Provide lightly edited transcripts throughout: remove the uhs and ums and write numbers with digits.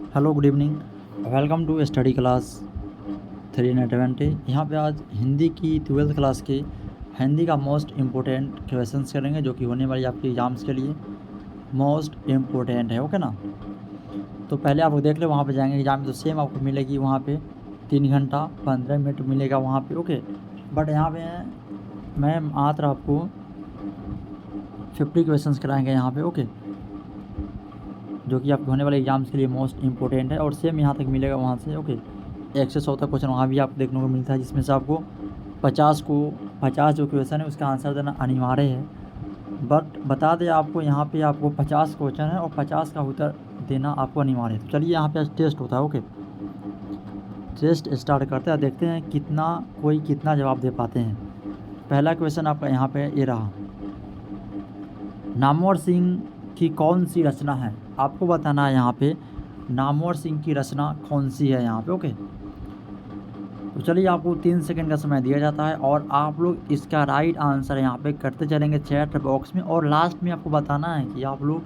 Hello good evening. Welcome to study class 320। यहाँ पे आज हिंदी की 12th क्लास की हिंदी का मोस्ट इम्पोर्टेंट क्वेश्चंस करेंगे जो कि होने वाली आपके एग्ज़ाम्स के लिए मोस्ट इम्पोर्टेंट है। ओके ना। तो पहले आप देख ले, वहाँ पे जाएंगे एग्ज़ाम में तो सेम आपको मिलेगी वहाँ पे 3 घंटा 15 मिनट मिलेगा वहाँ पे। ओके, बट यहाँ पे मैं मात्र आपको 50 क्वेश्चंस कराएंगे यहाँ पे। ओके, जो कि आपके होने वाले एग्जाम्स के लिए मोस्ट इंपॉर्टेंट है और सेम यहाँ तक मिलेगा वहाँ से। ओके, 1 से 100 तक क्वेश्चन वहाँ भी आपको देखने को मिलता है, जिसमें से आपको 50 जो क्वेश्चन है उसका आंसर देना अनिवार्य है। बट बता दें आपको, यहाँ पे आपको 50 क्वेश्चन है और 50 का उत्तर देना आपको अनिवार्य है। तो चलिए, यहाँ पे आज टेस्ट होता है। ओके, टेस्ट स्टार्ट करते हैं, देखते हैं कोई कितना जवाब दे पाते हैं। पहला क्वेश्चन आपका यहाँ पे ये रहा, नामवर सिंह की कौन सी रचना है? आपको बताना है यहाँ पे नामवर सिंह की रचना कौन सी है यहाँ पे। ओके, तो चलिए आपको 3 सेकंड का समय दिया जाता है और आप लोग इसका राइट आंसर यहाँ पे करते चलेंगे चैट बॉक्स में, और लास्ट में आपको बताना है कि आप लोग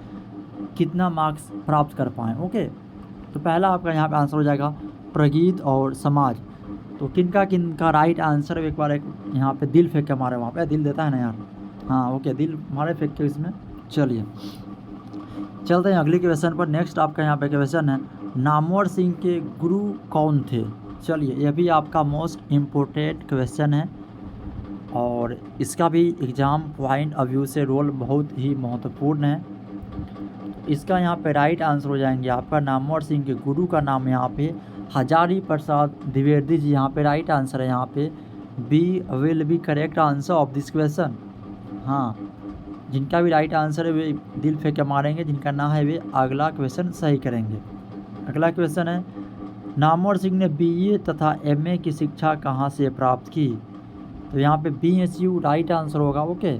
कितना मार्क्स प्राप्त कर पाएँ। ओके, तो पहला आपका यहाँ पे आंसर हो जाएगा प्रगीत और समाज। तो किनका राइट आंसर है? एक बार यहाँ पे दिल फेंक के मारे, वहाँ पे दिल देता है ना यार। हाँ ओके, दिल मारे फेंक के इसमें। चलिए चलते हैं अगली क्वेश्चन पर। नेक्स्ट आपका यहाँ पे क्वेश्चन है, नामवर सिंह के गुरु कौन थे? चलिए, यह भी आपका मोस्ट इम्पोर्टेंट क्वेश्चन है और इसका भी एग्ज़ाम पॉइंट ऑफ व्यू से रोल बहुत ही महत्वपूर्ण है। इसका यहाँ पे राइट आंसर हो जाएंगे आपका नामवर सिंह के गुरु का नाम यहाँ पे हजारी प्रसाद द्विवेदी जी। यहाँ पे राइट आंसर है यहाँ पे B will be correct answer of this question. हाँ, जिनका भी राइट आंसर है वे दिल फेंक के मारेंगे, जिनका ना है वे अगला क्वेश्चन सही करेंगे। अगला क्वेश्चन है, नामवर सिंह ने बीए तथा एमए की शिक्षा कहाँ से प्राप्त की? तो यहाँ पे BSU राइट आंसर होगा। ओके,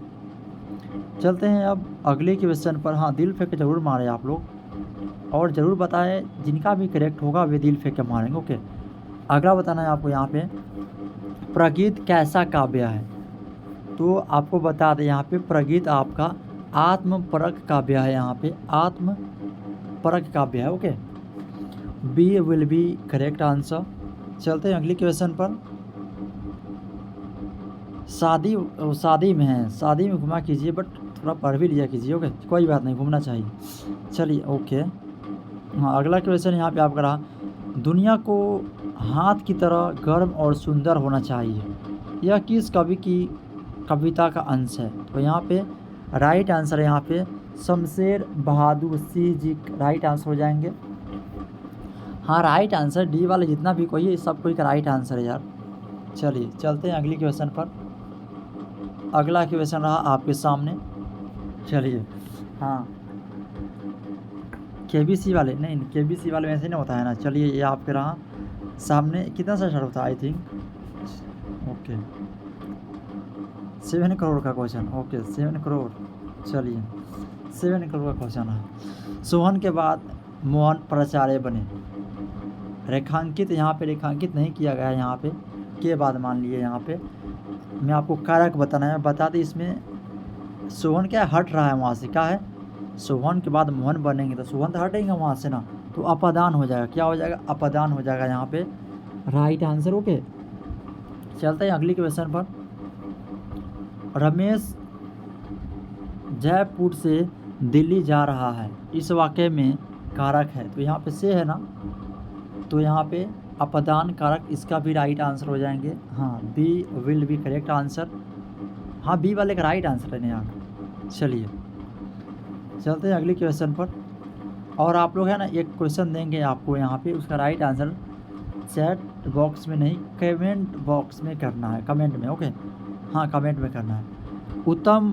चलते हैं अब अगले क्वेश्चन पर। हाँ, दिल फेंक के जरूर मारें आप लोग और ज़रूर बताएं, जिनका भी करेक्ट होगा वे दिल फेंक के मारेंगे। ओके, अगला बताना है आपको यहाँ पे प्रगीत कैसा काव्य है? तो आपको बता दें यहाँ पे प्रगीत आपका आत्मपरक काव्य है। यहाँ पे आत्मपरक काव्य है। Okay, B will be correct answer. चलते हैं अगली क्वेश्चन पर। शादी में है, शादी में घुमा कीजिए, बट थोड़ा पढ़ भी लिया कीजिए। ओके, कोई बात नहीं, घूमना चाहिए। चलिए ओके, हाँ अगला क्वेश्चन यहाँ पे आपका रहा, दुनिया को हाथ की तरह गर्म और सुंदर होना चाहिए, यह किस कवि की कविता का अंश है? तो यहाँ पे राइट आंसर है यहाँ पे शमशेर बहादुर सिंह जी राइट आंसर हो जाएंगे। हाँ, राइट आंसर डी वाले जितना भी कोई है, सब कोई का राइट आंसर है यार। चलिए चलते हैं अगली क्वेश्चन पर। अगला क्वेश्चन रहा आपके सामने। चलिए, हाँ KBC वाले नहीं, KBC वाले में ऐसे नहीं होता है ना। चलिए, ये आपके रहा सामने, कितना सा स्टार्ट होता है? आई थिंक ओके 7 करोड़ का क्वेश्चन। ओके 7 करोड़। चलिए 7 करोड़ का क्वेश्चन है। सोहन के बाद मोहन प्राचार्य बने। रेखांकित यहाँ पे रेखांकित नहीं किया गया है, यहाँ पे के बाद मान लिए। यहाँ पे मैं आपको कारक बताना है, बता दें इसमें सोहन क्या हट रहा है वहाँ से, क्या है? सोहन के बाद मोहन बनेंगे तो सोहन तो हटेंगे वहाँ से ना, तो अपदान हो जाएगा। क्या हो जाएगा? अपदान हो जाएगा यहाँ पे राइट आंसर। ओके, चलते हैं अगली क्वेश्चन पर। रमेश जयपुर से दिल्ली जा रहा है, इस वाक्य में कारक है, तो यहाँ पे से है ना, तो यहाँ पे अपदान कारक, इसका भी राइट आंसर हो जाएंगे। हाँ, B will be correct answer. हाँ, बी वाले का राइट आंसर है ना यार। चलिए चलते हैं अगले क्वेश्चन पर। और आप लोग है ना, एक क्वेश्चन देंगे आपको यहाँ पे, उसका राइट आंसर चैट बॉक्स में नहीं, कमेंट बॉक्स में करना है, कमेंट में। ओके, हाँ कमेंट में करना है। उत्तम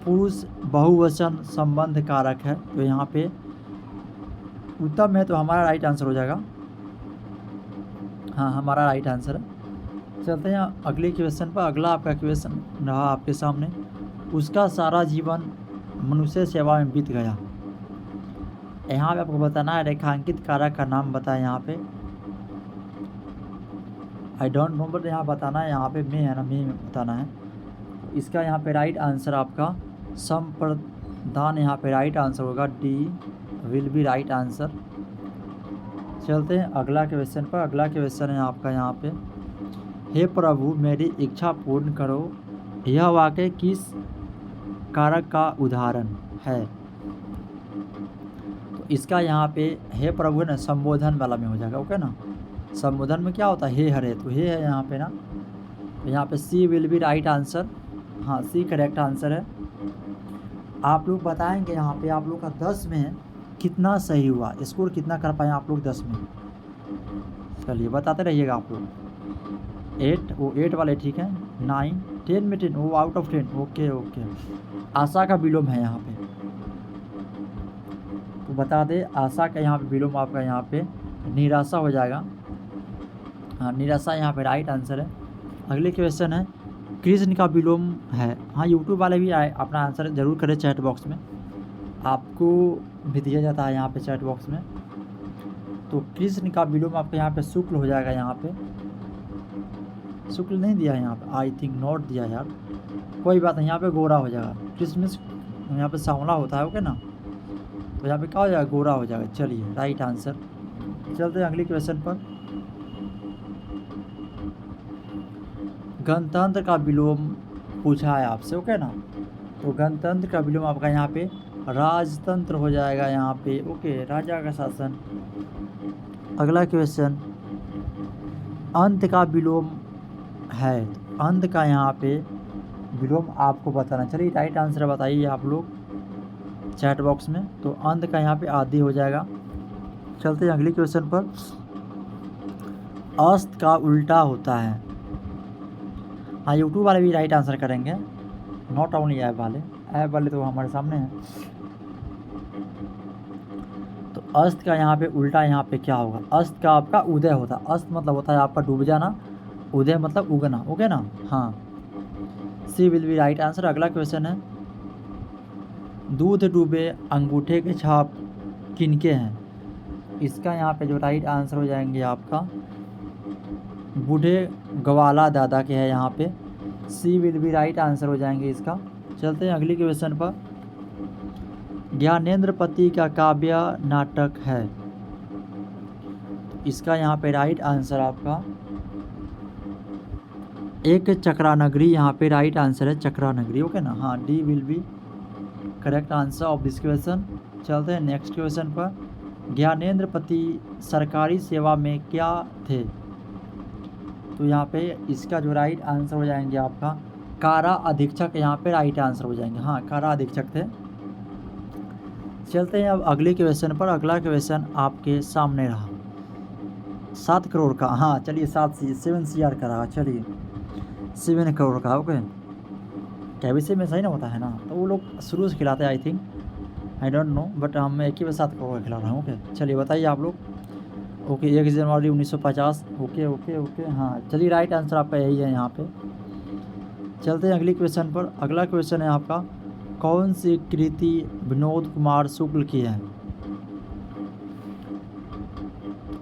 पुरुष बहुवचन संबंध कारक है, तो यहाँ पे उत्तम है तो हमारा राइट आंसर हो जाएगा। हाँ, हमारा राइट आंसर है। चलते हैं अगले क्वेश्चन पर। अगला आपका क्वेश्चन रहा आपके सामने, उसका सारा जीवन मनुष्य सेवा में बीत गया। यहाँ पे आपको बताना है रेखांकित कारक का नाम बताएं। यहाँ पे आई डोंट नो, बट यहाँ बताना है, यहाँ पे मैं है ना, मैं बताना है। इसका यहाँ पे राइट आंसर आपका संप्रदान यहाँ पे राइट आंसर होगा। D will be right answer. चलते हैं अगला क्वेश्चन पर। अगला क्वेश्चन है आपका यहाँ पे, हे प्रभु मेरी इच्छा पूर्ण करो, यह वाक्य किस कारक का उदाहरण है? तो इसका यहाँ पे हे प्रभु है ना, संबोधन वाला में हो जाएगा, ओके ना। संबोधन में क्या होता है, हे हरे, तो हे है यहाँ पे ना, तो यहाँ पे सी विल बी राइट आंसर। हाँ, सी करेक्ट आंसर है। आप लोग बताएंगे यहाँ पे आप लोग का 10 में कितना सही हुआ, स्कोर कितना कर पाए आप लोग 10 में। चलिए बताते रहिएगा आप लोग। 8, वो 8 वाले ठीक है। 9, 10 में 10, वो आउट ऑफ 10, ओके ओके। आशा का विलोम है यहाँ पे, तो बता दे आशा का यहाँ पे विलोम आपका यहाँ पे निराशा हो जाएगा। हाँ, निराशा यहाँ पे राइट आंसर है। अगले क्वेश्चन है, कृष्ण का विलोम है। हाँ, यूट्यूब वाले भी आए अपना आंसर ज़रूर करें चैट बॉक्स में, आपको भी दिया जाता है यहाँ पे चैट बॉक्स में। तो कृष्ण का विलोम आपका यहाँ पे शुक्ल हो जाएगा। यहाँ पे शुक्ल नहीं दिया है यहाँ पे, आई थिंक नॉट दिया यार, कोई बात नहीं, यहाँ पे गोरा हो जाएगा। क्रिसमस यहाँ पे सांवला होता है, ओके ना, तो यहाँ पे क्या हो जाएगा, गोरा हो जाएगा। चलिए राइट आंसर। चलते हैं अगली क्वेश्चन पर। गणतंत्र का विलोम पूछा है आपसे, ओके ना, तो गणतंत्र का विलोम आपका यहाँ पे राजतंत्र हो जाएगा यहाँ पे, ओके, राजा का शासन। अगला क्वेश्चन, अंत का विलोम है, अंत का यहाँ पे विलोम आपको बताना। चलिए राइट आंसर बताइए आप लोग चैट बॉक्स में, तो अंत का यहाँ पे आदि हो जाएगा। चलते हैं अगली क्वेश्चन पर। अस्त का उल्टा होता है। हाँ, यूट्यूब वाले भी राइट आंसर करेंगे, नॉट ओनली ऐप वाले, ऐप वाले तो हमारे सामने हैं। तो अस्त का यहाँ पे उल्टा यहाँ पे क्या होगा, अस्त का आपका उदय होता है। अस्त मतलब होता है आपका डूब जाना, उदय मतलब उगना, ओके ना। हाँ, सी विल बी राइट आंसर। अगला क्वेश्चन है, दूध डूबे अंगूठे के छाप किनके हैं? इसका यहाँ पे जो राइट आंसर हो जाएंगे आपका बूढ़े ग्वाला दादा के है यहाँ पे, सी विल बी राइट आंसर हो जाएंगे इसका। चलते हैं अगली क्वेश्चन पर। ज्ञानेंद्र पति का काव्य नाटक है, इसका यहाँ पे राइट आंसर आपका एक चक्रानगरी, यहाँ पे राइट आंसर है चक्रानगरी, ओके ना। हाँ, D will be correct answer of this question. चलते हैं नेक्स्ट क्वेश्चन पर। ज्ञानेंद्र पति सरकारी सेवा में क्या थे? तो यहाँ पे इसका जो राइट आंसर हो जाएंगे आपका कारा अधीक्षक, यहाँ पे राइट आंसर हो जाएंगे। हाँ, कारा अधीक्षक थे। चलते हैं अब अगले क्वेश्चन पर। अगला क्वेश्चन आपके सामने रहा 7 करोड़ का। हाँ चलिए, 7 CR का रहा। चलिए 7 करोड़ का, ओके। KBC में सही ना होता है ना, तो वो लोग शुरू से खिलाते हैं, I think, I don't know, but हम एक ही बार 7 करोड़ का खिला रहा हूँ, ओके। चलिए बताइए आप लोग। ओके, 1 जनवरी 1950, ओके ओके ओके। हाँ चलिए, राइट आंसर आपका यही है यहाँ पे। चलते हैं अगली क्वेश्चन पर। अगला क्वेश्चन है आपका, कौन सी कृति विनोद कुमार शुक्ल की है?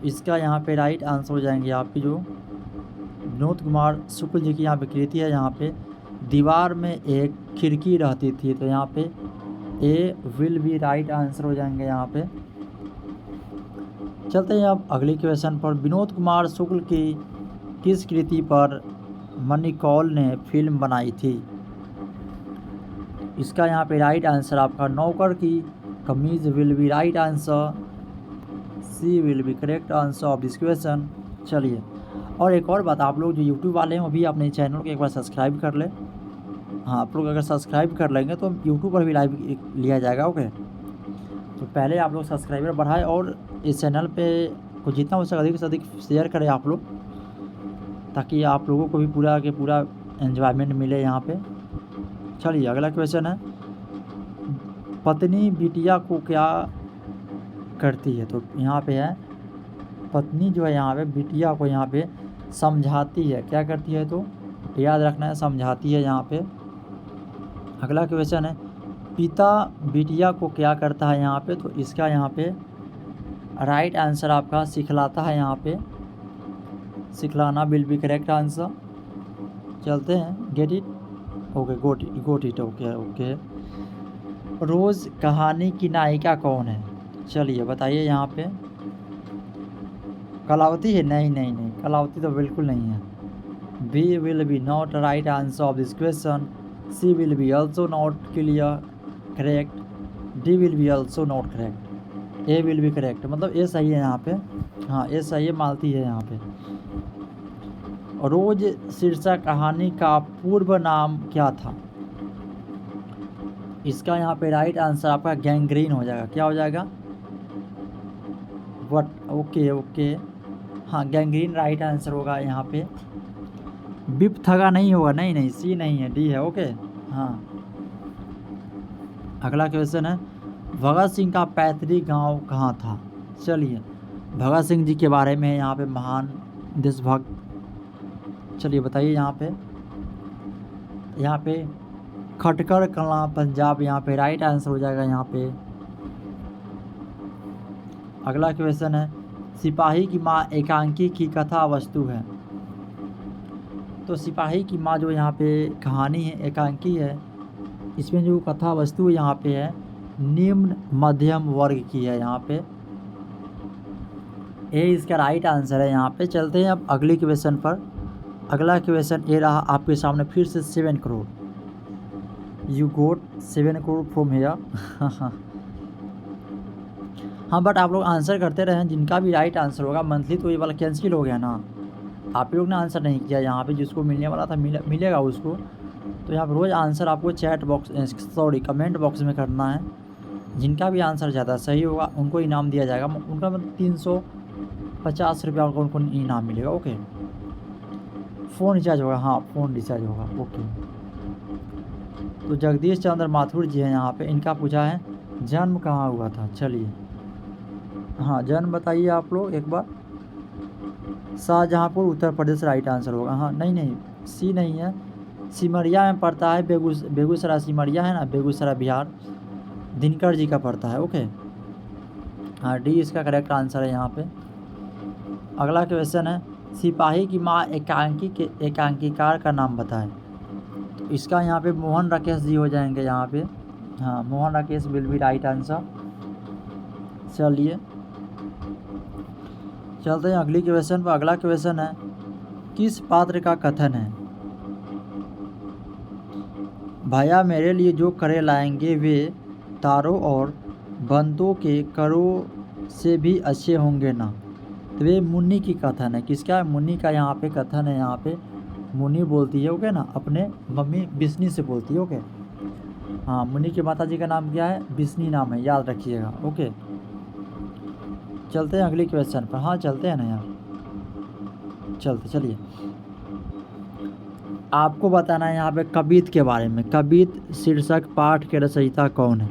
इसका यहाँ पे राइट आंसर हो जाएंगे आपकी जो विनोद कुमार शुक्ल जी की यहाँ पे कृति है, यहाँ पे दीवार में एक खिड़की रहती थी, तो यहाँ पे ए विल बी राइट आंसर हो जाएंगे यहाँ पे। चलते हैं अब अगले क्वेश्चन पर। विनोद कुमार शुक्ल की किस कृति पर मणिकौल ने फिल्म बनाई थी? इसका यहाँ पे राइट आंसर आपका नौकर की कमीज will be right answer, C will be correct answer of this question. चलिए, और एक और बात, आप लोग जो यूट्यूब वाले हैं वो भी अपने चैनल को एक बार सब्सक्राइब कर लें। हाँ, आप लोग अगर सब्सक्राइब कर लेंगे तो यूट्यूब पर भी लाइव लिया जाएगा, ओके। तो पहले आप लोग सब्सक्राइबर बढ़ाएं और इस चैनल पे को जितना हो सके अधिक से अधिक शेयर करें आप लोग, ताकि आप लोगों को भी पूरा के पूरा एंजॉयमेंट मिले यहाँ पे। चलिए अगला क्वेश्चन है, पत्नी बिटिया को क्या करती है? तो यहाँ पे है पत्नी जो है यहाँ पे बिटिया को यहाँ पे समझाती है, क्या करती है? तो याद रखना है, समझाती है यहाँ पे। अगला क्वेश्चन है, पिता बिटिया को क्या करता है यहाँ पे? तो इसका यहाँ पे राइट आंसर आपका सिखलाता है, यहाँ पे सिखलाना विल बी करेक्ट आंसर। चलते हैं, get it, okay, got it, okay okay. रोज़ कहानी की नायिका कौन है? चलिए बताइए यहाँ पे। कलावती है? नहीं नहीं नहीं, कलावती तो बिल्कुल नहीं है। B will be not right answer of this question. C will be also not clear correct. D will be also not correct. A will be correct, मतलब ए सही है यहाँ पे। हाँ ए सही है, मालती है यहाँ पे। रोज शीर्षक कहानी का पूर्व नाम क्या था? इसका यहाँ पे राइट आंसर आपका गैंग्रीन हो जाएगा। क्या हो जाएगा? वट, ओके ओके, हाँ गैंग्रीन राइट आंसर होगा यहाँ पे। विपथगा नहीं होगा, नहीं नहीं, सी नहीं है, डी है। ओके हाँ। अगला क्वेश्चन है, भगत सिंह का पैतृक गांव कहाँ था? चलिए, भगत सिंह जी के बारे में यहाँ पे महान देशभक्त। चलिए बताइए यहाँ पे खटकर कलां पंजाब यहाँ पे राइट आंसर हो जाएगा यहाँ पे। अगला क्वेश्चन है, सिपाही की माँ एकांकी की कथा वस्तु है। तो सिपाही की माँ जो यहाँ पे कहानी है एकांकी है, इसमें जो कथा वस्तु यहाँ पे है निम्न मध्यम वर्ग की है यहाँ पे। ए इसका राइट आंसर है यहाँ पे। चलते हैं अब अगले क्वेश्चन पर। अगला क्वेश्चन ये रहा आपके सामने फिर से 7 crore. You got 7 crore from here. हाँ बट आप लोग आंसर करते रहें, जिनका भी राइट आंसर होगा मंथली तो ये वाला कैंसिल हो गया ना। आप लोग ने आंसर नहीं किया यहाँ पे, जिसको मिलने वाला था मिलेगा उसको। तो यहाँ पर रोज़ आंसर आपको चैट बॉक्स कमेंट बॉक्स में करना है। जिनका भी आंसर ज़्यादा सही होगा उनको इनाम दिया जाएगा। उनका मतलब 350 रुपया उनको इनाम मिलेगा। ओके, फ़ोन रिचार्ज होगा, हाँ फ़ोन रिचार्ज होगा। ओके, तो जगदीश चंद्र माथुर जी हैं यहाँ पे। इनका पूछा है जन्म कहाँ हुआ था। चलिए हाँ, जन्म बताइए आप लोग एक बार। शाहजहाँपुर उत्तर प्रदेश राइट आंसर होगा। हाँ नहीं नहीं, सी नहीं है, सिमरिया में पड़ता है। बेगूसराय सिमरिया है ना, बेगूसराय बिहार, दिनकर जी का पड़ता है। ओके हाँ, डी इसका करेक्ट आंसर है यहाँ पे। अगला क्वेश्चन है, सिपाही की माँ एकांकीकार का नाम बताएं। तो इसका यहाँ पे मोहन राकेश जी हो जाएंगे यहाँ पे। हाँ, Mohan Rakesh will be right answer. चलिए चलते हैं अगली क्वेश्चन पर। अगला क्वेश्चन है, किस पात्र का कथन है? भैया मेरे लिए जो करे लाएंगे वे तारों और बंदों के करों से भी अच्छे होंगे ना। तो ये मुन्नी की कथन है। किसका? मुन्नी का यहाँ पे कथन है। यहाँ पे मुन्नी बोलती है ओके ना, अपने मम्मी बिस्नी से बोलती है। ओके हाँ, मुन्नी के माता जी का नाम क्या है? बिस्नी नाम है, याद रखिएगा। ओके चलते हैं अगली क्वेश्चन पर। हाँ चलते हैं ना यार, चलिए आपको बताना है यहाँ पे कबीत के बारे में। कबीत शीर्षक पाठ के रचयिता कौन है?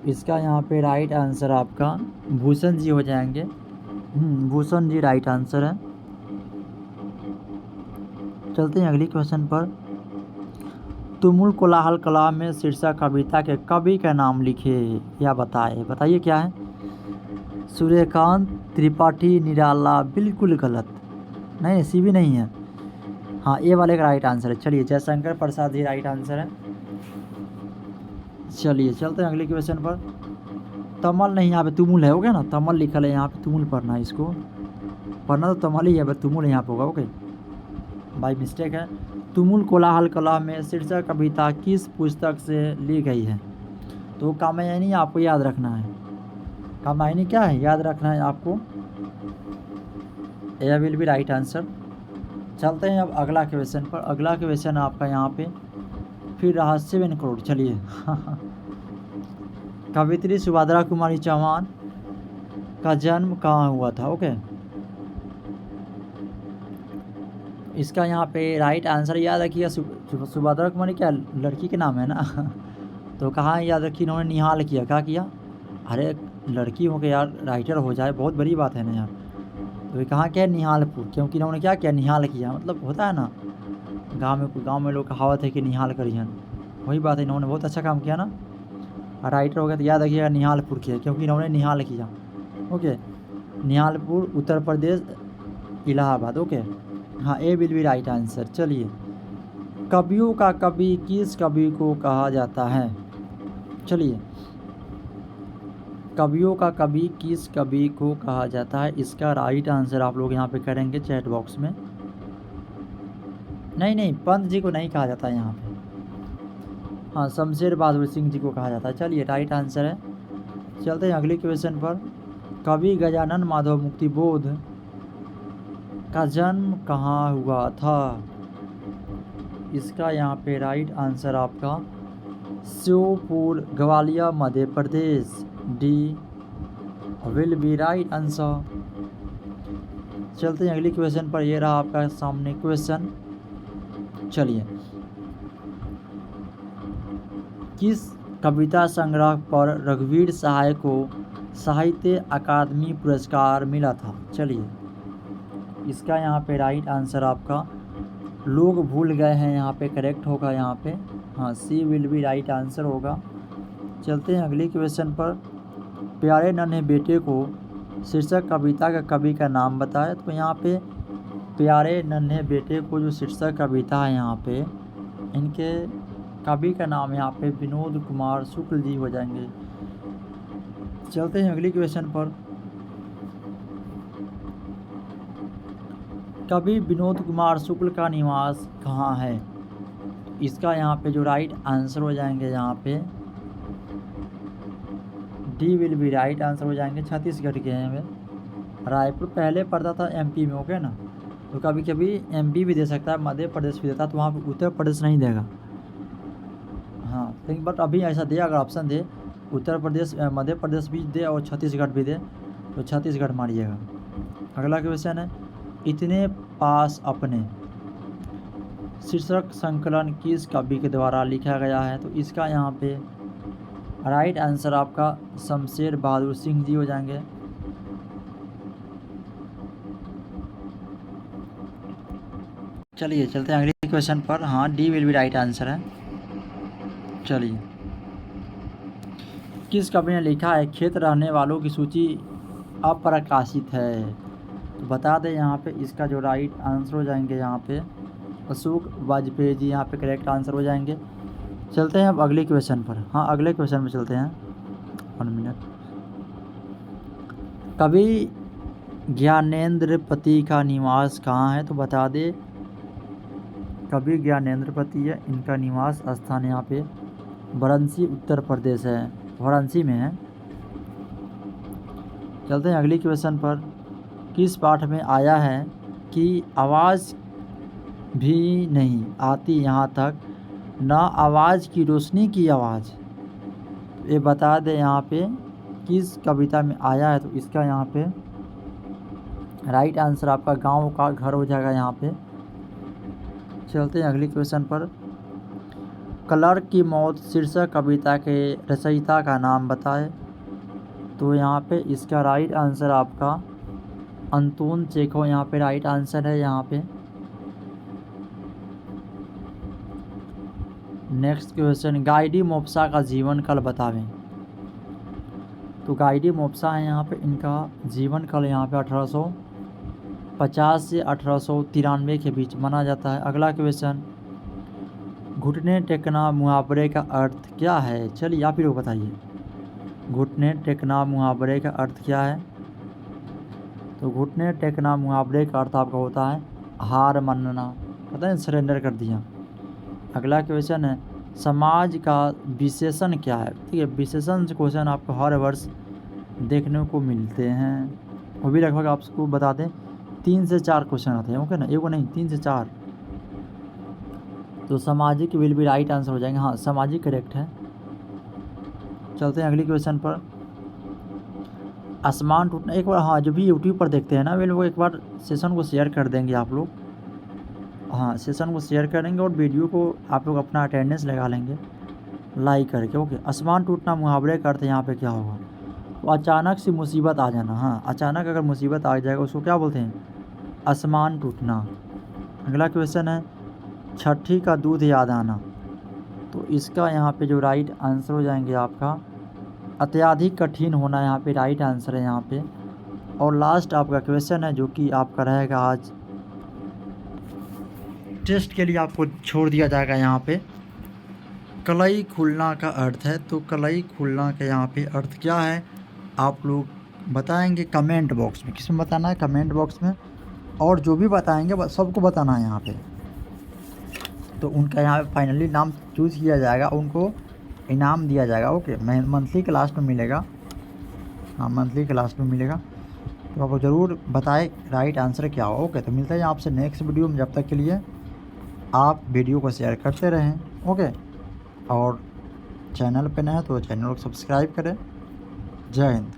इसका यहाँ पे राइट आंसर आपका भूषण जी हो जाएंगे। भूषण जी राइट आंसर है। चलते हैं अगली क्वेश्चन पर। तुमुल कोलाहल कला में शीर्षक कविता के कवि का नाम लिखे या बताइए क्या है? सूर्यकांत त्रिपाठी निराला, बिल्कुल गलत। नहीं, सी भी नहीं है। हाँ, ए वाले का राइट आंसर है। चलिए, जयशंकर प्रसाद जी राइट आंसर है। चलिए चलते हैं अगले क्वेश्चन पर। तमल नहीं, यहाँ पे तुमुल है। ओके ना, तमल लिखल है यहाँ पे, तुमुल पढ़ना है। इसको पढ़ना तो तमल ही है, बट तुमुल यहाँ पे होगा। ओके, बाई मिस्टेक है। तुमुल कोलाहल कला में शीर्षक कविता किस पुस्तक से ली गई है? तो कामयानी आपको याद रखना है। कामयानी क्या है याद रखना है आपको। ए विल बी राइट आंसर। चलते हैं अब अगला क्वेश्चन पर। अगला क्वेश्चन आपका यहाँ पे फिर रहा 7 करोड़। चलिए कवित्री सुभद्रा कुमारी चौहान का जन्म कहाँ हुआ था? ओके, इसका यहाँ पे राइट आंसर याद रखिएगा। सुभद्रा कुमारी क्या लड़की के नाम है ना। तो कहाँ याद रखी इन्होंने? निहाल किया। क्या किया? अरे लड़की हो के यार राइटर हो जाए, बहुत बड़ी बात है ना यार। तो ये कहाँ क्या है? निहालपुर। क्योंकि इन्होंने क्या किया? निहाल किया। मतलब होता है ना गांव में लोग कहावत है कि निहाल करियन, वही बात है। इन्होंने बहुत अच्छा काम किया ना, राइटर हो गया। तो याद रखिएगा निहालपुर किया, क्योंकि इन्होंने निहाल किया। ओके, निहालपुर उत्तर प्रदेश, इलाहाबाद। ओके हाँ, ए विल बी राइट आंसर। चलिए, कवियों का कवि किस कवि को कहा जाता है? चलिए, कवियों का कवि किस कवि को कहा जाता है? इसका राइट आंसर आप लोग यहाँ पे करेंगे चैट बॉक्स में। नहीं, पंत जी को नहीं कहा जाता है यहाँ पे। हाँ, शमशेर बहादुर सिंह जी को कहा जाता है। चलिए, राइट आंसर है। चलते हैं अगले क्वेश्चन पर। कवि गजानन माधव मुक्तिबोध का जन्म कहाँ हुआ था? इसका यहाँ पे राइट आंसर आपका Sheopur, Gwalior, Madhya Pradesh. D will be right answer. चलते हैं अगली क्वेश्चन पर। ये रहा आपका सामने क्वेश्चन। चलिए, किस कविता संग्रह पर रघुवीर सहाय को साहित्य अकादमी पुरस्कार मिला था? चलिए, इसका यहाँ पे राइट आंसर आपका लोग भूल गए हैं यहाँ पे करेक्ट होगा यहाँ पे। हाँ, सी विल बी राइट आंसर होगा। चलते हैं अगली क्वेश्चन पर। प्यारे नन्हे बेटे को शीर्षक कविता का कवि का नाम बताए। तो यहाँ पे प्यारे नन्हे बेटे को जो शीर्षक कविता है यहाँ पे, इनके कवि का नाम यहाँ पे विनोद कुमार शुक्ल जी हो जाएंगे। चलते हैं अगली क्वेश्चन पर। कवि विनोद कुमार शुक्ल का निवास कहाँ है? इसका यहाँ पे जो राइट आंसर हो जाएंगे यहाँ पे D will be right answer हो जाएंगे। छत्तीसगढ़ के हैं। रायपुर पहले पड़ता था एमपी में, ओके ना। तो कभी कभी एमपी भी दे सकता है, मध्य प्रदेश भी देता है, तो वहाँ पर उत्तर प्रदेश नहीं देगा। हाँ, लेकिन बट अभी ऐसा दे, अगर ऑप्शन दे उत्तर प्रदेश, मध्य प्रदेश भी दे और छत्तीसगढ़ भी दे, तो छत्तीसगढ़ मारिएगा। अगला क्वेश्चन है, इतने पास अपने शीर्षक संकलन किस कवि के द्वारा लिखा गया है? तो इसका यहाँ पे राइट आंसर आपका शमशेर बहादुर सिंह जी हो जाएंगे। चलिए, चलते हैं अगले क्वेश्चन पर। हाँ, D will be right answer है। चलिए, किस कवि ने लिखा है खेत रहने वालों की सूची अप्रकाशित है? तो बता दें यहाँ पे इसका जो राइट आंसर हो जाएंगे यहाँ पे अशोक वाजपेयी जी यहाँ पे करेक्ट आंसर हो जाएंगे। चलते हैं अब अगले क्वेश्चन पर। हाँ, अगले क्वेश्चन में चलते हैं। 1 मिनट। कवि ज्ञानेंद्रपति का निवास कहाँ है? तो बता दे, कवि ज्ञानेंद्रपति है, इनका निवास स्थान यहाँ पे वाराणसी उत्तर प्रदेश है, वाराणसी में है। चलते हैं अगली क्वेश्चन पर। किस पाठ में आया है कि आवाज़ भी नहीं आती यहाँ तक न आवाज़ की रोशनी की आवाज़? ये बता दें यहाँ पे किस कविता में आया है? तो इसका यहाँ पे राइट आंसर आपका गांव का घर हो जाएगा यहाँ पे। चलते हैं अगली क्वेश्चन पर। क्लर्क की मौत शीर्षक कविता के रचयिता का नाम बताए। तो यहाँ पे इसका राइट आंसर आपका अंतोन चेखव यहाँ पे राइट आंसर है यहाँ पे। नेक्स्ट क्वेश्चन, गाइडी मोप्सा का जीवन काल बतावें। तो गाइडी मोप्सा है यहाँ पे, इनका जीवन काल यहाँ पे 1850 से 1893 के बीच माना जाता है। अगला क्वेश्चन, घुटने टेकना मुहावरे का अर्थ क्या है? चलिए, आप ही लोग बताइए, घुटने टेकना मुहावरे का अर्थ क्या है? तो घुटने टेकना मुहावरे का अर्थ आपका होता है हार मानना, पता है, सरेंडर कर दिया। अगला क्वेश्चन है, समाज का विशेषण क्या है? ठीक है, विशेषण क्वेश्चन आपको हर वर्ष देखने को मिलते हैं, वो भी लगभग आपको बता दें 3 से 4 क्वेश्चन आते हैं, ओके ना, एगो नहीं 3 से 4। तो सामाजिक विल बी राइट आंसर हो जाएंगे। हाँ, सामाजिक करेक्ट है। चलते हैं अगली क्वेश्चन पर। आसमान टूटना, एक बार हाँ जो भी यूट्यूब पर देखते हैं ना वे लोग एक बार सेशन को शेयर कर देंगे आप लोग। हाँ, सेशन को शेयर करेंगे और वीडियो को आप लोग अपना अटेंडेंस लगा लेंगे लाइक करके, ओके। आसमान टूटना मुहावरे का अर्थ यहाँ पे क्या होगा? तो अचानक से मुसीबत आ जाना। हाँ, अचानक अगर मुसीबत आ जाएगा उसको क्या बोलते हैं? आसमान टूटना। अगला क्वेश्चन है, छठी का दूध याद आना। तो इसका यहाँ पे जो राइट आंसर हो जाएंगे आपका अत्यधिक कठिन होना, यहाँ पे राइट आंसर है यहाँ पे। और लास्ट आपका क्वेश्चन है जो कि आपका रहेगा आज टेस्ट के लिए आपको छोड़ दिया जाएगा यहाँ पे। कलई खुलना का अर्थ है, तो कलई खुलना का यहाँ पे अर्थ क्या है आप लोग बताएंगे कमेंट बॉक्स में। किसमें बताना है? कमेंट बॉक्स में। और जो भी बताएंगे सबको बताना है यहाँ पे। तो उनका यहाँ पे फाइनली नाम चूज़ किया जाएगा, उनको इनाम दिया जाएगा। ओके, मंथली के लास्ट में मिलेगा। हाँ, मंथली के लास्ट में मिलेगा। तो आप ज़रूर बताएं राइट आंसर क्या हो। ओके, तो मिलते हैं आपसे नेक्स्ट वीडियो में। जब तक के लिए आप वीडियो को शेयर करते रहें। ओके, और चैनल पे नए हैं तो चैनल को सब्सक्राइब करें। जय हिंद।